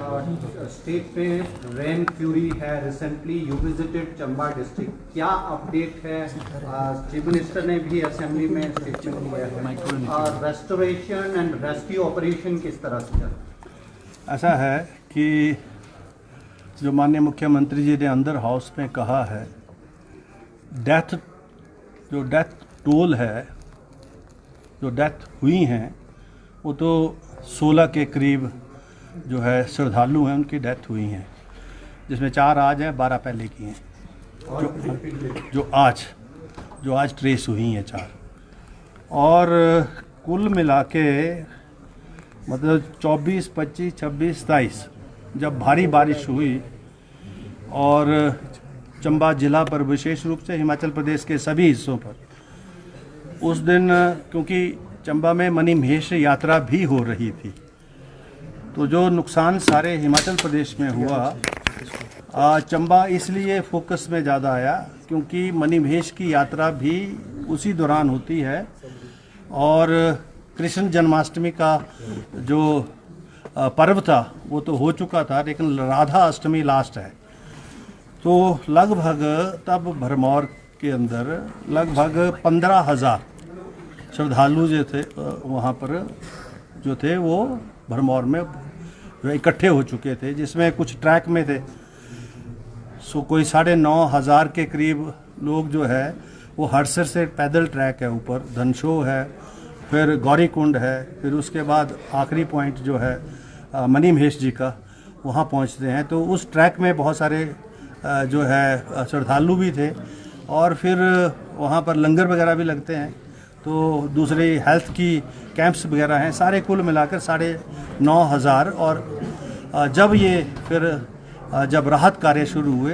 State में rain fury है, recently you visited Chamba district, क्या अपडेट है? चीफ मिनिस्टर ने भी असेंबली में स्टेटमेंट दिया है और रेस्टोरेशन एंड रेस्क्यू ऑपरेशन किस तरह से चल? ऐसा है कि जो माननीय मुख्यमंत्री जी ने अंदर हाउस में कहा है, डेथ टोल है, जो डेथ हुई हैं वो तो 16 के करीब जो है श्रद्धालु हैं, उनकी डेथ हुई हैं, जिसमें 4 आज हैं, 12 पहले की हैं, जो आज ट्रेस हुई हैं 4। और कुल मिला के मतलब 24, 25, 26, 27 जब भारी बारिश हुई और चंबा जिला पर विशेष रूप से हिमाचल प्रदेश के सभी हिस्सों पर, उस दिन क्योंकि चंबा में मणिमहेश यात्रा भी हो रही थी, तो जो नुकसान सारे हिमाचल प्रदेश में हुआ, चंबा इसलिए फोकस में ज़्यादा आया क्योंकि मणिमहेश की यात्रा भी उसी दौरान होती है और कृष्ण जन्माष्टमी का जो पर्व था वो तो हो चुका था, लेकिन राधा अष्टमी लास्ट है। तो लगभग तब भरमौर के अंदर लगभग 15,000 श्रद्धालु जो थे वहाँ पर जो थे वो भरमौर में इकट्ठे हो चुके थे, जिसमें कुछ ट्रैक में थे। सो कोई 9,500 के करीब लोग जो है वो हड़सर से पैदल ट्रैक है, ऊपर धनशो है, फिर गौरीकुंड है, फिर उसके बाद आखिरी पॉइंट जो है मणिमहेश जी का, वहाँ पहुँचते हैं। तो उस ट्रैक में बहुत सारे जो है श्रद्धालु भी थे और फिर वहाँ पर लंगर वगैरह भी लगते हैं, तो दूसरे हेल्थ की कैंप्स वगैरह हैं, सारे कुल मिलाकर 9,500। और जब ये फिर जब राहत कार्य शुरू हुए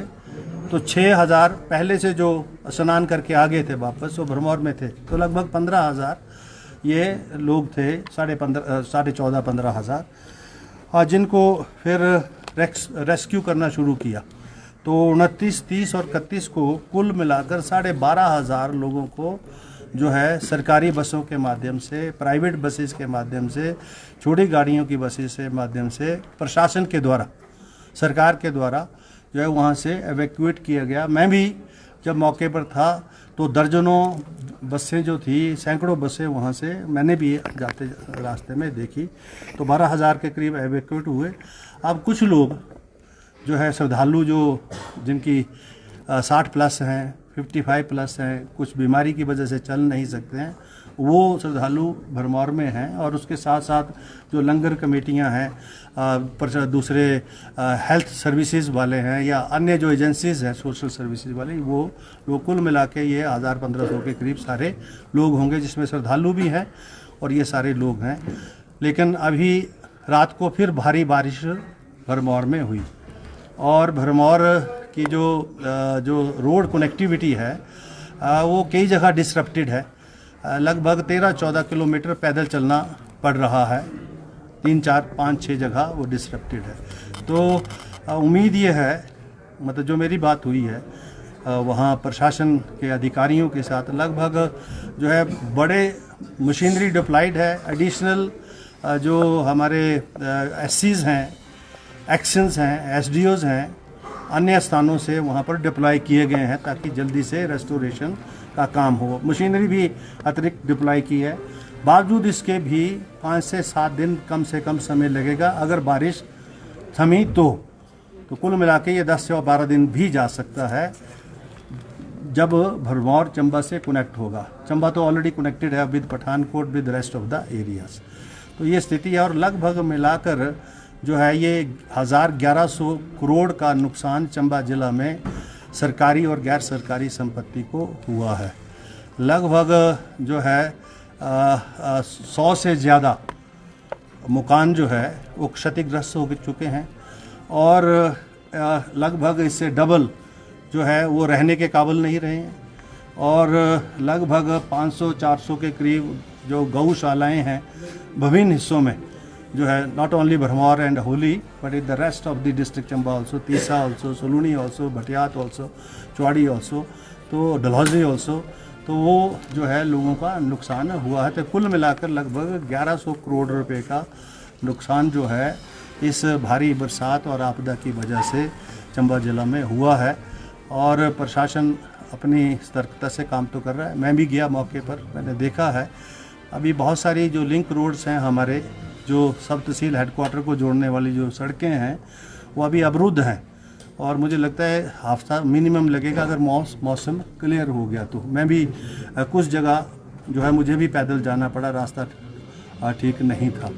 तो 6,000 पहले से जो स्नान करके आ गए थे वापस, वो भरमौर में थे, तो लगभग 15,000 ये लोग थे, 14,500 जिनको फिर रेस्क्यू करना शुरू किया। तो 29, 30 और 31 को कुल मिलाकर 12,500 लोगों को जो है सरकारी बसों के माध्यम से, प्राइवेट बसेस के माध्यम से, छोटी गाड़ियों की बसेस के माध्यम से प्रशासन के द्वारा, सरकार के द्वारा जो है वहाँ से एवैक्यूएट किया गया। मैं भी जब मौके पर था तो दर्जनों बसें जो थी, सैकड़ों बसें वहाँ से मैंने भी जाते रास्ते में देखी। तो 12,000 के करीब एवैक्यूएट हुए। अब कुछ लोग जो है श्रद्धालु जिनकी 60 प्लस हैं, 55 प्लस हैं, कुछ बीमारी की वजह से चल नहीं सकते हैं, वो श्रद्धालु भरमौर में हैं। और उसके साथ साथ जो लंगर कमेटियां हैं, दूसरे हेल्थ सर्विसेज वाले हैं या अन्य जो एजेंसीज हैं सोशल सर्विसेज वाले, वो लोग कुल मिला के ये 1,000-1,500 के करीब सारे लोग होंगे, जिसमें श्रद्धालु भी हैं और ये सारे लोग हैं। लेकिन अभी रात को फिर भारी बारिश भरमौर में हुई और भरमौर की जो रोड कनेक्टिविटी है वो कई जगह डिसरप्टेड है। लगभग 13-14 किलोमीटर पैदल चलना पड़ रहा है, 3, 4, 5, 6 जगह वो डिसरप्टेड है। तो उम्मीद ये है, मतलब जो मेरी बात हुई है वहाँ प्रशासन के अधिकारियों के साथ, लगभग जो है बड़े मशीनरी डिप्लॉयड है, एडिशनल जो हमारे एससीज हैं, एक्शंस हैं, एसडीओज हैं, अन्य स्थानों से वहाँ पर डिप्लॉय किए गए हैं ताकि जल्दी से रेस्टोरेशन का काम हो। मशीनरी भी अतिरिक्त डिप्लॉय की है। बावजूद इसके भी 5 से 7 दिन कम से कम समय लगेगा अगर बारिश थमी तो कुल मिला के ये 10 से 12 दिन भी जा सकता है जब भरमौर चंबा से कनेक्ट होगा। चंबा तो ऑलरेडी कनेक्टेड है with Pathankot, with rest of the areas. तो ये स्थिति है और लगभग मिलाकर जो है ये 1,100 करोड़ का नुकसान चंबा जिला में सरकारी और गैर सरकारी संपत्ति को हुआ है। लगभग जो है 100 से ज़्यादा मकान जो है वो क्षतिग्रस्त हो चुके हैं और लगभग इससे डबल जो है वो रहने के काबिल नहीं रहे हैं। और लगभग 500-400 के करीब जो गौशालाएँ हैं विभिन्न हिस्सों में जो है, not only Bharmour and Holi but in the rest of the district Chamba also, Tisa also, Salooni also, Bhattiyat also, Chowari also, तो डलहौजी ऑल्सो, तो वो जो है लोगों का नुकसान हुआ है। तो कुल मिलाकर लगभग 1,100 करोड़ रुपए का नुकसान जो है इस भारी बरसात और आपदा की वजह से चंबा ज़िला में हुआ है और प्रशासन अपनी सतर्कता से काम तो कर रहा है। मैं भी गया मौके पर, मैंने देखा है अभी बहुत सारी जो लिंक रोड्स हैं हमारे, जो सब तहसील हेडक्वार्टर को जोड़ने वाली जो सड़कें हैं वो अभी अवरुद्ध हैं और मुझे लगता है हफ्ता मिनिमम लगेगा अगर मौसम क्लियर हो गया तो। मैं भी कुछ जगह जो है मुझे भी पैदल जाना पड़ा, रास्ता ठीक नहीं था।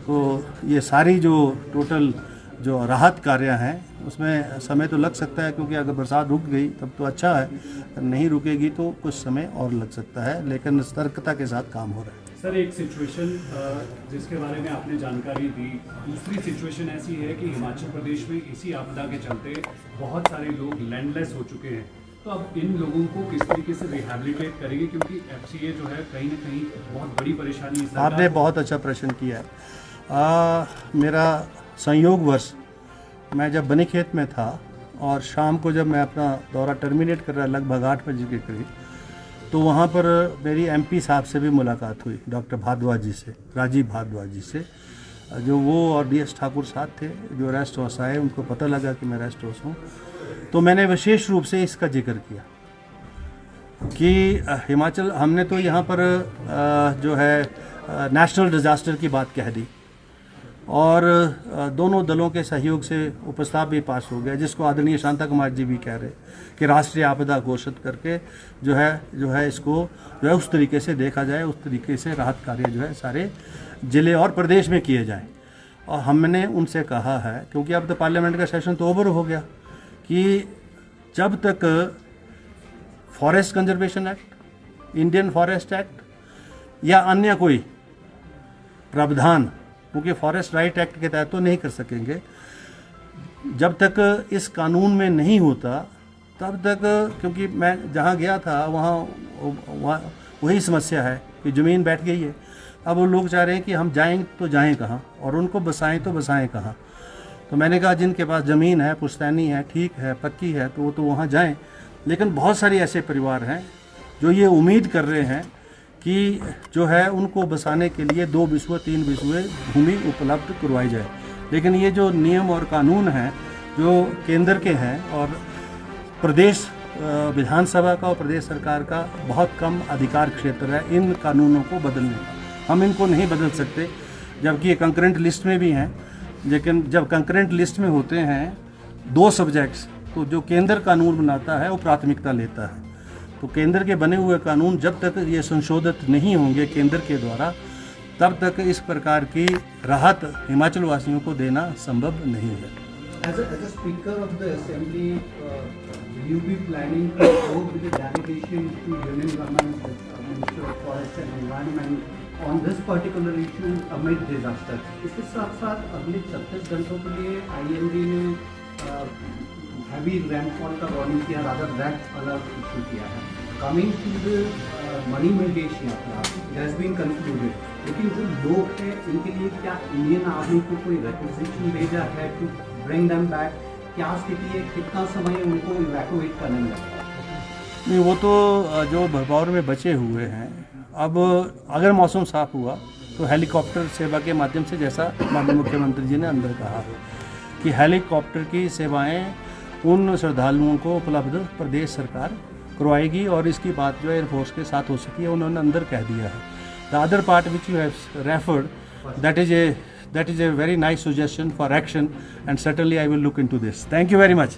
तो ये सारी जो टोटल जो राहत कार्य हैं उसमें समय तो लग सकता है, क्योंकि अगर बरसात रुक गई तब तो अच्छा है, नहीं रुकेगी तो कुछ समय और लग सकता है, लेकिन सतर्कता के साथ काम हो रहा है। सर, एक सिचुएशन जिसके बारे में आपने जानकारी दी, दूसरी सिचुएशन ऐसी है कि हिमाचल प्रदेश में इसी आपदा के चलते बहुत सारे लोग लैंडलेस हो चुके हैं। तो अब इन लोगों को किस तरीके से रिहैबिलिटेट करेंगे, क्योंकि FCA जो है कहीं ना कहीं बहुत बड़ी परेशानी है। आपने बहुत अच्छा प्रश्न किया है। मेरा संयोगवश मैं जब बनीखेत में था और शाम को जब मैं अपना दौरा टर्मिनेट कर रहा लगभग 8 बजे के करीब, तो वहाँ पर मेरी MP साहब से भी मुलाकात हुई, डॉक्टर भारद्वाज जी से, राजीव भारद्वाज जी से, जो वो और DS ठाकुर साथ थे जो रेस्ट हाउस आए। उनको पता लगा कि मैं रेस्ट हाउस हूँ, तो मैंने विशेष रूप से इसका जिक्र किया कि हिमाचल, हमने तो यहाँ पर जो है नेशनल डिज़ास्टर की बात कह दी और दोनों दलों के सहयोग से प्रस्ताव भी पास हो गया, जिसको आदरणीय शांता कुमार जी भी कह रहे कि राष्ट्रीय आपदा घोषित करके जो है इसको जो है उस तरीके से देखा जाए, उस तरीके से राहत कार्य जो है सारे ज़िले और प्रदेश में किए जाएं। और हमने उनसे कहा है, क्योंकि अब तो पार्लियामेंट का सेशन तो ओवर हो गया, कि जब तक forest conservation act, Indian forest act या अन्य कोई प्रावधान, क्योंकि फॉरेस्ट राइट एक्ट के तहत तो नहीं कर सकेंगे, जब तक इस कानून में नहीं होता तब तक, क्योंकि मैं जहाँ गया था वहाँ वही समस्या है कि ज़मीन बैठ गई है। अब वो लोग चाह रहे हैं कि हम जाएं तो जाएं कहाँ और उनको बसाएं तो बसाएं कहाँ। तो मैंने कहा जिनके पास ज़मीन है, पुश्तैनी है, ठीक है, पक्की है, तो वो तो वहाँ जाएं। लेकिन बहुत सारे ऐसे परिवार हैं जो ये उम्मीद कर रहे हैं कि जो है उनको बसाने के लिए 2 बिस्वे 3 बिस्वे भूमि उपलब्ध करवाई जाए। लेकिन ये जो नियम और कानून हैं जो केंद्र के हैं और प्रदेश विधानसभा का और प्रदेश सरकार का बहुत कम अधिकार क्षेत्र है इन कानूनों को बदलने का। हम इनको नहीं बदल सकते, जबकि ये कंकरेंट लिस्ट में भी हैं। लेकिन जब कंकरेंट लिस्ट में होते हैं 2 सब्जेक्ट्स, तो जो केंद्र कानून बनाता है वो प्राथमिकता लेता है। तो केंद्र के बने हुए कानून जब तक ये संशोधित नहीं होंगे केंद्र के द्वारा, तब तक इस प्रकार की राहत हिमाचल वासियों को देना संभव नहीं है। As a Speaker of the Assembly, will you be planning to go with a delegation to Union Government, Minister of Forest and Environment on this particular issue amid disaster? इसके साथ साथ अगले 36 घंटों के लिए IMD ने हैवी रेनफॉल का warning किया, रादर रेड अलर्ट इशू किया है। कमिंग टू द मनी मंडेश यात्रा, इट हैज बीन कंक्लूडेड, लेकिन जो लोग हैं इनके लिए क्या इंडियन आर्मी को कोई रिक्वेजिशन भेजा है टू ब्रिंग देम बैक? क्या स्थिति है, कितना समय उनको इवैक्यूएट करने में लगता है? नहीं, वो तो जो भरभौर में बचे हुए हैं, अब अगर मौसम साफ हुआ तो हेलीकॉप्टर सेवा के माध्यम से, जैसा माननीय मुख्यमंत्री जी ने अंदर कहा कि हेलीकॉप्टर की सेवाएं उन श्रद्धालुओं को उपलब्ध प्रदेश सरकार करवाएगी और इसकी बात जो है एयरफोर्स के साथ हो सकी है, उन्होंने अंदर कह दिया है। The other part which you have referred, that is a very nice suggestion for action, and certainly I will look into this. Thank you very much.